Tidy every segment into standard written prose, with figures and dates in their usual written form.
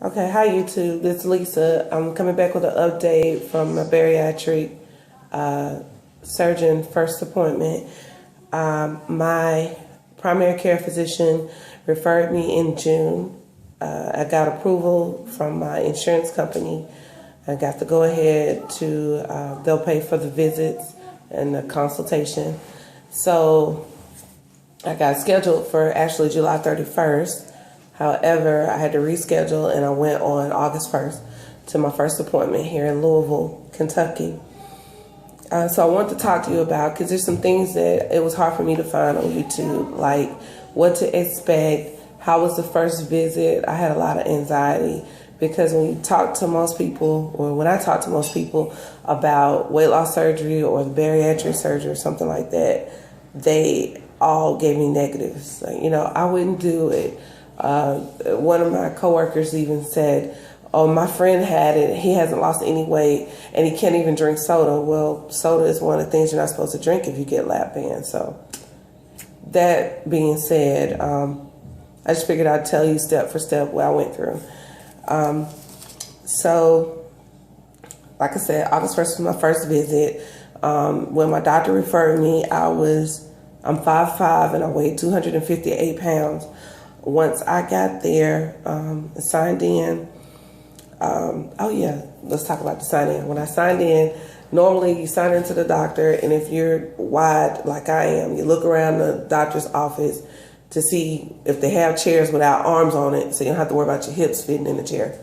Okay, hi YouTube. This is Lisa. I'm coming back with an update from my bariatric surgeon first appointment. My primary care physician referred me in June. I got approval from my insurance company. I got to go ahead to, they'll pay for the visits and the consultation. So I got scheduled for actually July 31st. However, I had to reschedule and I went on August 1st to my first appointment here in Louisville, Kentucky. So I want to talk to you about, because there's some things that it was hard for me to find on YouTube, like what to expect, how was the first visit. I had a lot of anxiety because when you talk to most people, or when I talk to most people about weight loss surgery or the bariatric surgery or something like that, they all gave me negatives. Like, I wouldn't do it. One of my coworkers even said, "Oh, my friend had it. He hasn't lost any weight, and he can't even drink soda." Well, soda is one of the things you're not supposed to drink if you get lap band. So, that being said, I just figured I'd tell you step for step what I went through. So, like I said, August 1st was my first visit. When my doctor referred me, I'm 5'5" and I weighed 258 pounds. Once I got there, signed in, let's talk about the sign in. When I signed in, normally you sign into the doctor, and if you're wide like I am, you look around the doctor's office to see if they have chairs without arms on it, so you don't have to worry about your hips fitting in the chair.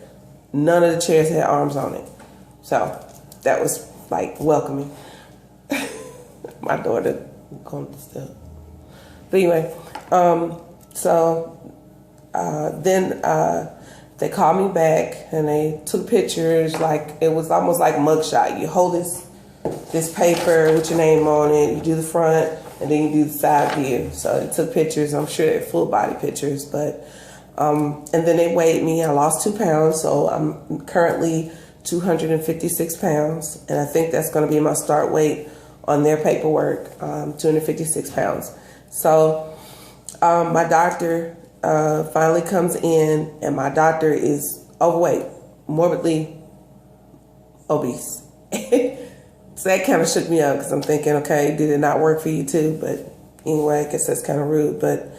None of the chairs had arms on it. So that was like welcoming. My daughter going to step. But anyway, then they called me back and they took pictures. Like it was almost like mugshot. You hold this paper with your name on it. You do the front and then you do the side view. So they took pictures. I'm sure they're full body pictures, but and then they weighed me. I lost 2 pounds, so I'm currently 256 pounds, and I think that's going to be my start weight on their paperwork. 256 pounds. So my doctor finally comes in, and my doctor is overweight, morbidly obese. So that kind of shook me up because I'm thinking, okay, did it not work for you too? But anyway, I guess that's kind of rude. But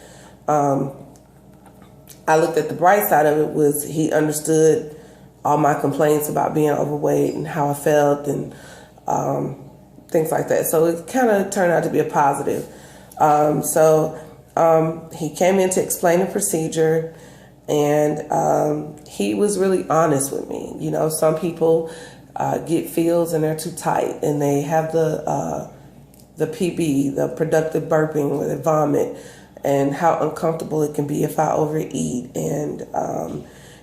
I looked at the bright side of it was he understood all my complaints about being overweight and how I felt and things like that. So it kind of turned out to be a positive. He came in to explain the procedure, and he was really honest with me. Some people get fields and they're too tight, and they have the PB, the productive burping, where they vomit, and how uncomfortable it can be if I overeat. And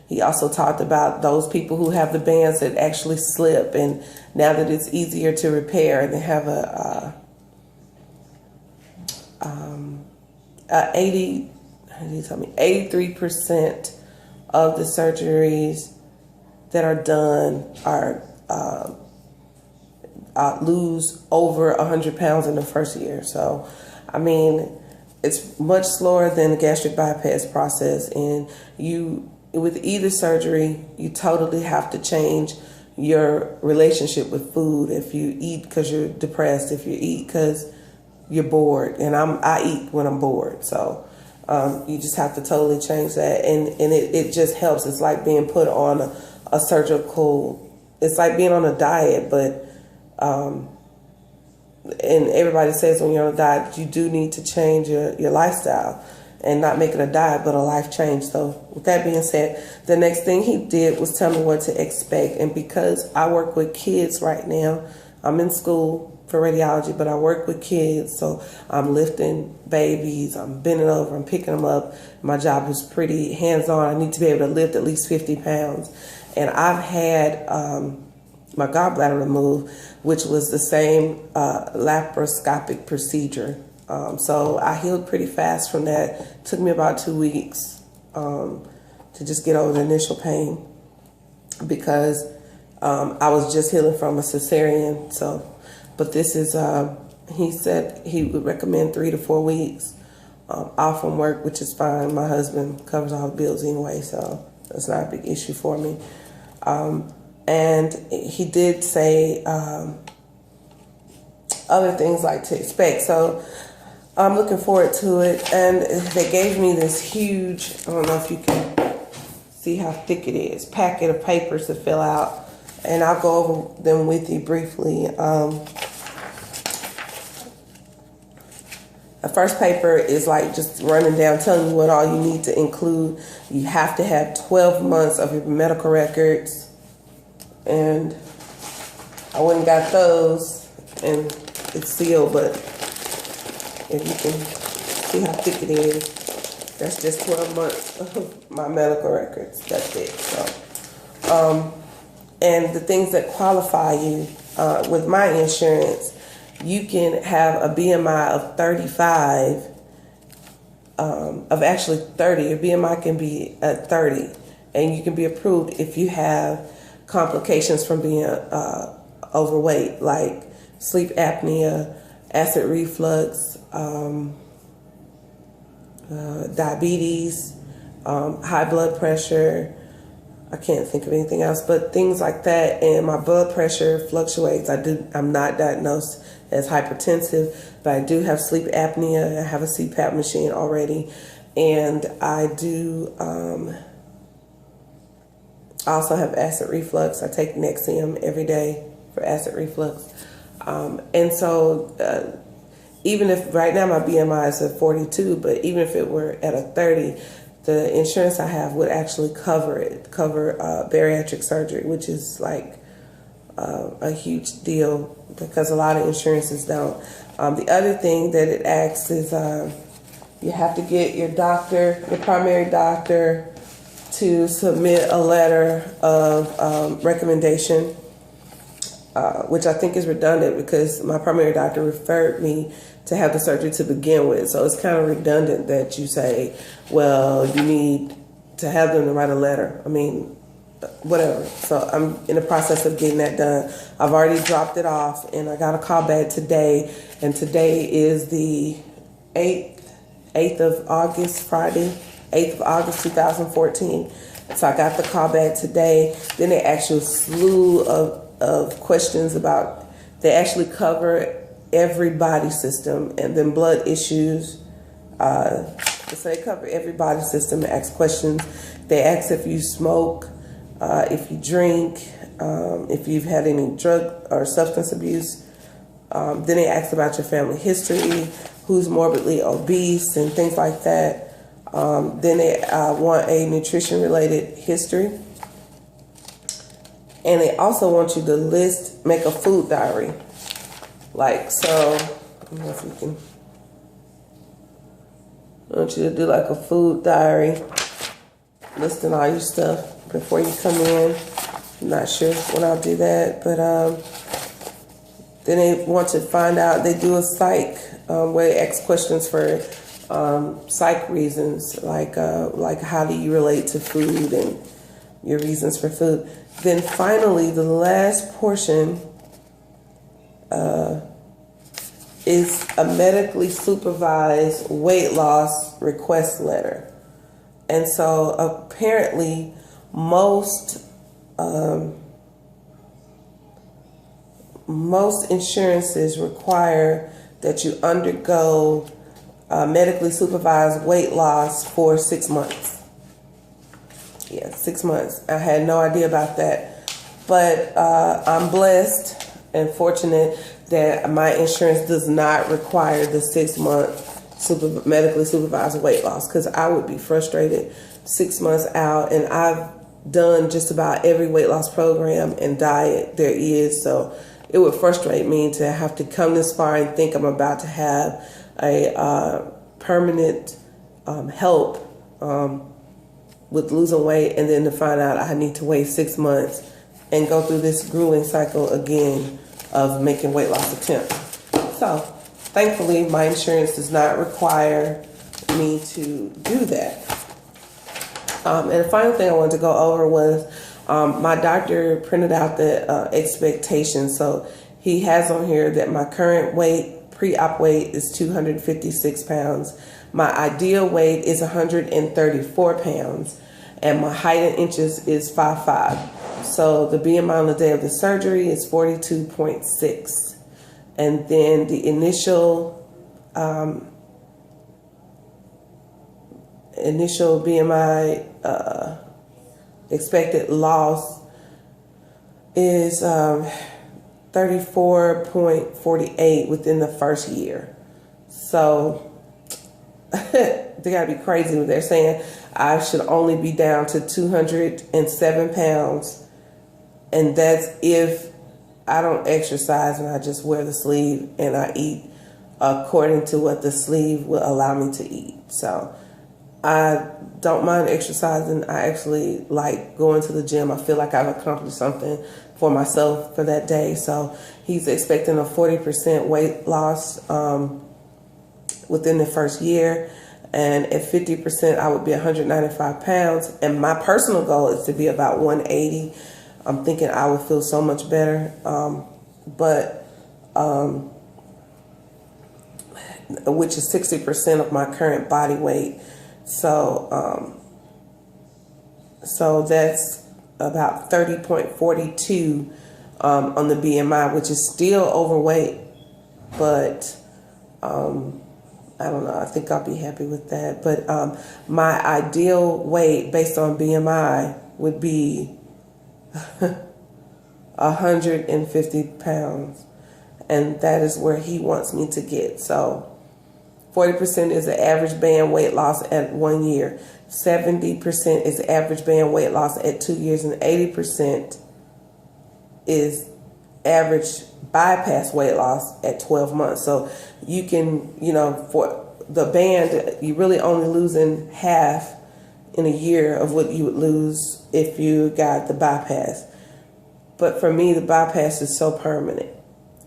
he also talked about those people who have the bands that actually slip, and now that it's easier to repair, they have a 83% of the surgeries that are done are lose over 100 pounds in the first year. So, I mean, it's much slower than the gastric bypass process. And with either surgery, you totally have to change your relationship with food. If you eat because you're depressed, if you eat because you're bored, and I eat when I'm bored. So you just have to totally change that, and it just helps. It's like being put on a surgical. It's like being on a diet, but and everybody says when you're on a diet, you do need to change your lifestyle and not make it a diet, but a life change. So with that being said, the next thing he did was tell me what to expect. And because I work with kids right now, I'm in school for radiology, but I work with kids. So I'm lifting babies, I'm bending over, I'm picking them up. My job is pretty hands-on. I need to be able to lift at least 50 pounds. And I've had my gallbladder removed, which was the same laparoscopic procedure. So I healed pretty fast from that. It took me about 2 weeks to just get over the initial pain, because I was just healing from a cesarean. So, but this is, he said he would recommend 3 to 4 weeks off from work, which is fine. My husband covers all the bills anyway, so It's not a big issue for me. And he did say other things like to expect. So I'm looking forward to it. And they gave me this huge, I don't know if you can see how thick it is, packet of papers to fill out. And I'll go over them with you briefly. The first paper is like just running down, telling you what all you need to include. You have to have 12 months of your medical records. And I went and got those, and it's sealed, but if you can see how thick it is, that's just 12 months of my medical records. That's it. So, and the things that qualify you with my insurance, you can have a BMI of 35, of actually 30. Your BMI can be at 30, and you can be approved if you have complications from being overweight, like sleep apnea, acid reflux, diabetes, high blood pressure. I can't think of anything else, but things like that. And my blood pressure fluctuates. I'm not diagnosed as hypertensive, but I do have sleep apnea. I have a CPAP machine already. And I do also have acid reflux. I take Nexium every day for acid reflux. And so even if right now my BMI is at 42, but even if it were at a 30, the insurance I have would actually cover bariatric surgery, which is like a huge deal because a lot of insurances don't. The other thing that it asks is you have to get your doctor, your primary doctor, to submit a letter of recommendation, which I think is redundant because my primary doctor referred me to have the surgery to begin with. So it's kind of redundant that you say, well, you need to have them to write a letter. I mean, whatever. So I'm in the process of getting that done. I've already dropped it off, and I got a call back today. And today is the 8th of August, Friday, 8th of August, 2014. So I got the call back today. Then they asked you a slew of questions about, they actually cover every body system, and then blood issues. So they cover every body system and ask questions. They ask if you smoke, if you drink, if you've had any drug or substance abuse. Then they ask about your family history, who's morbidly obese, and things like that. Then they want a nutrition-related history. And they also want you to make a food diary. Like, so, I don't know if you can, I want you to do like a food diary, listing all your stuff before you come in. I'm not sure when I'll do that, but then they want to find out, they do a psych, where they ask questions for psych reasons, like how do you relate to food and your reasons for food. Then finally, the last portion is a medically supervised weight loss request letter. And so apparently most insurances require that you undergo medically supervised weight loss for 6 months. Yeah, 6 months. I had no idea about that. But I'm blessed and fortunate that my insurance does not require the 6 month medically supervised weight loss, because I would be frustrated 6 months out, and I've done just about every weight loss program and diet there is. So it would frustrate me to have to come this far and think I'm about to have a permanent help with losing weight, and then to find out I need to wait 6 months and go through this grueling cycle again of making weight loss attempts. So thankfully my insurance does not require me to do that. And the final thing I wanted to go over was my doctor printed out the expectations. So he has on here that my current weight, pre-op weight, is 256 pounds. My ideal weight is 134 pounds. and my height in inches is 5'5". So the BMI on the day of the surgery is 42.6, and then the initial BMI expected loss is 34.48 within the first year. So they gotta be crazy when they're saying I should only be down to 207 pounds, and that's if I don't exercise and I just wear the sleeve and I eat according to what the sleeve will allow me to eat. So I don't mind exercising. I actually like going to the gym. I feel like I've accomplished something for myself for that day. So he's expecting a 40% weight loss within the first year. And at 50%, I would be 195 pounds. And my personal goal is to be about 180. I'm thinking I would feel so much better. Which is 60% of my current body weight. So that's about 30.42 on the BMI, which is still overweight, but I don't know. I think I'll be happy with that. But my ideal weight based on BMI would be 150 pounds, and that is where he wants me to get. So 40% is the average band weight loss at 1 year. 70% is the average band weight loss at 2 years, and 80% is average bypass weight loss at 12 months. So you can, for the band, you're really only losing half in a year of what you would lose if you got the bypass. But for me, the bypass is so permanent.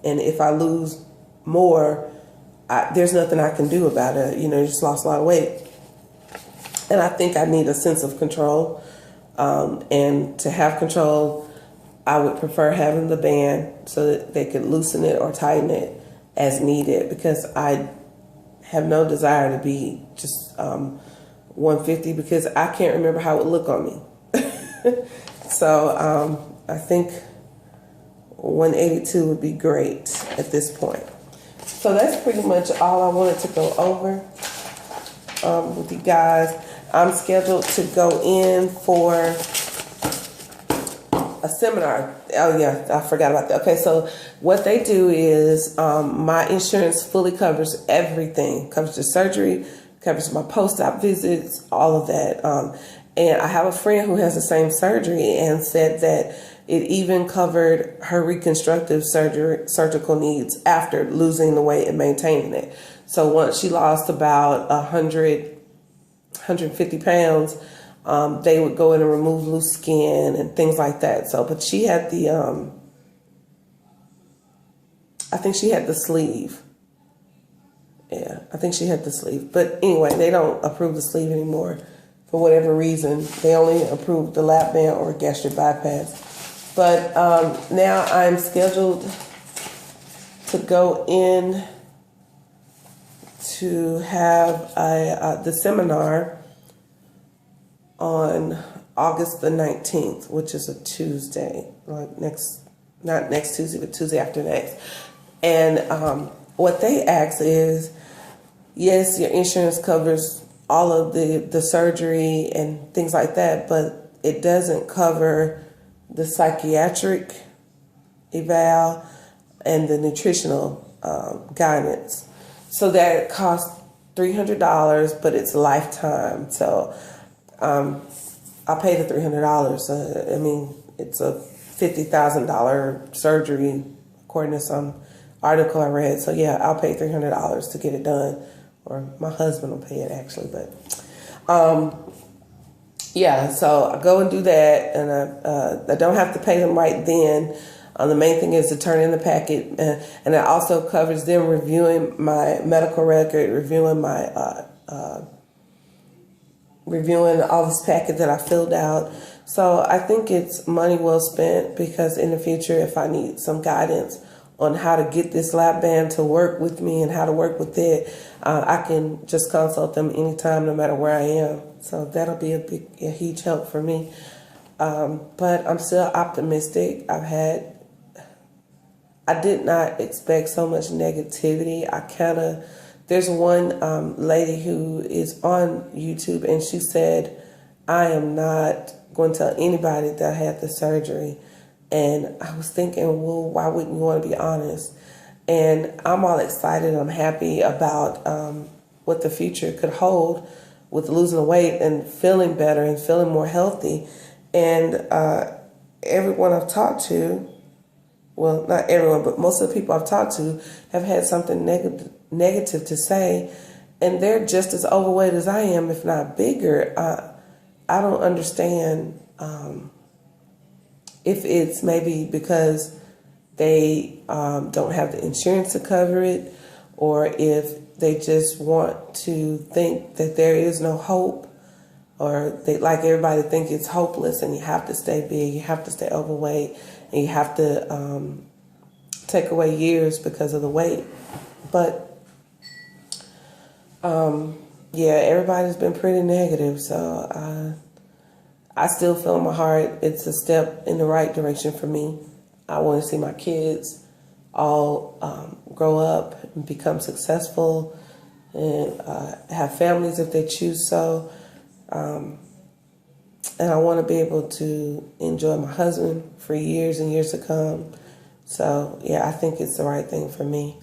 And if I lose more, there's nothing I can do about it. You just lost a lot of weight. And I think I need a sense of control. And to have control, I would prefer having the band so that they could loosen it or tighten it as needed, because I have no desire to be just 150, because I can't remember how it would look on me. So I think 182 would be great at this point. So that's pretty much all I wanted to go over with you guys. I'm scheduled to go in for a seminar. Oh yeah, I forgot about that. Okay, so what they do is my insurance fully covers everything. Covers the surgery, covers my post-op visits, all of that. And I have a friend who has the same surgery and said that it even covered her reconstructive surgical needs after losing the weight and maintaining it. So once she lost about 150 pounds, they would go in and remove loose skin and things like that. So, but she had the, I think she had the sleeve. Yeah, I think she had the sleeve. But anyway, they don't approve the sleeve anymore for whatever reason. They only approve the lap band or gastric bypass. But now I'm scheduled to go in to have the seminar on August the 19th, which is a Tuesday, like not next Tuesday, but Tuesday after next. And what they ask is, yes, your insurance covers all of the surgery and things like that, but it doesn't cover the psychiatric eval and the nutritional guidance. So that costs $300, but it's lifetime. So I'll pay the $300. I mean, it's a $50,000 surgery, according to some article I read. So yeah, I'll pay $300 to get it done, or my husband will pay it actually. But yeah, so I go and do that, and I don't have to pay them right then. The main thing is to turn in the packet, and it also covers them reviewing my medical record, reviewing my reviewing all this packet that I filled out. So I think it's money well spent, because in the future, if I need some guidance on how to get this lap band to work with me and how to work with it, I can just consult them anytime, no matter where I am. So that'll be a huge help for me. But I'm still optimistic. I did not expect so much negativity. There's one lady who is on YouTube, and she said, I am not going to tell anybody that I had the surgery. And I was thinking, well, why wouldn't you want to be honest? And I'm all excited. I'm happy about what the future could hold with losing the weight and feeling better and feeling more healthy. And everyone I've talked to, well, not everyone, but most of the people I've talked to have had something negative to say, and they're just as overweight as I am, if not bigger. I don't understand if it's maybe because they don't have the insurance to cover it, or if they just want to think that there is no hope, or they, like everybody, think it's hopeless and you have to stay big, you have to stay overweight, and you have to take away years because of the weight. But yeah, everybody's been pretty negative, so I still feel in my heart it's a step in the right direction for me. I want to see my kids all grow up and become successful and have families if they choose so. And I want to be able to enjoy my husband for years and years to come. So, yeah, I think it's the right thing for me.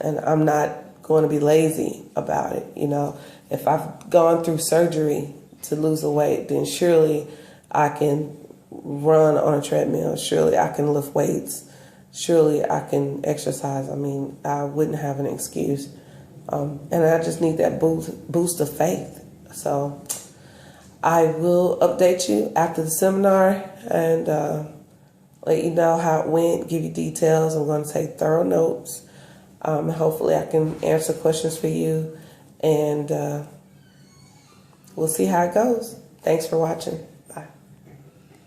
And I'm not going to be lazy about it. You know, if I've gone through surgery to lose the weight, then surely I can run on a treadmill. Surely I can lift weights. Surely I can exercise. I mean, I wouldn't have an excuse. And I just need that boost of faith. So I will update you after the seminar and let you know how it went, give you details. I'm going to take thorough notes. Hopefully I can answer questions for you, and we'll see how it goes. Thanks for watching.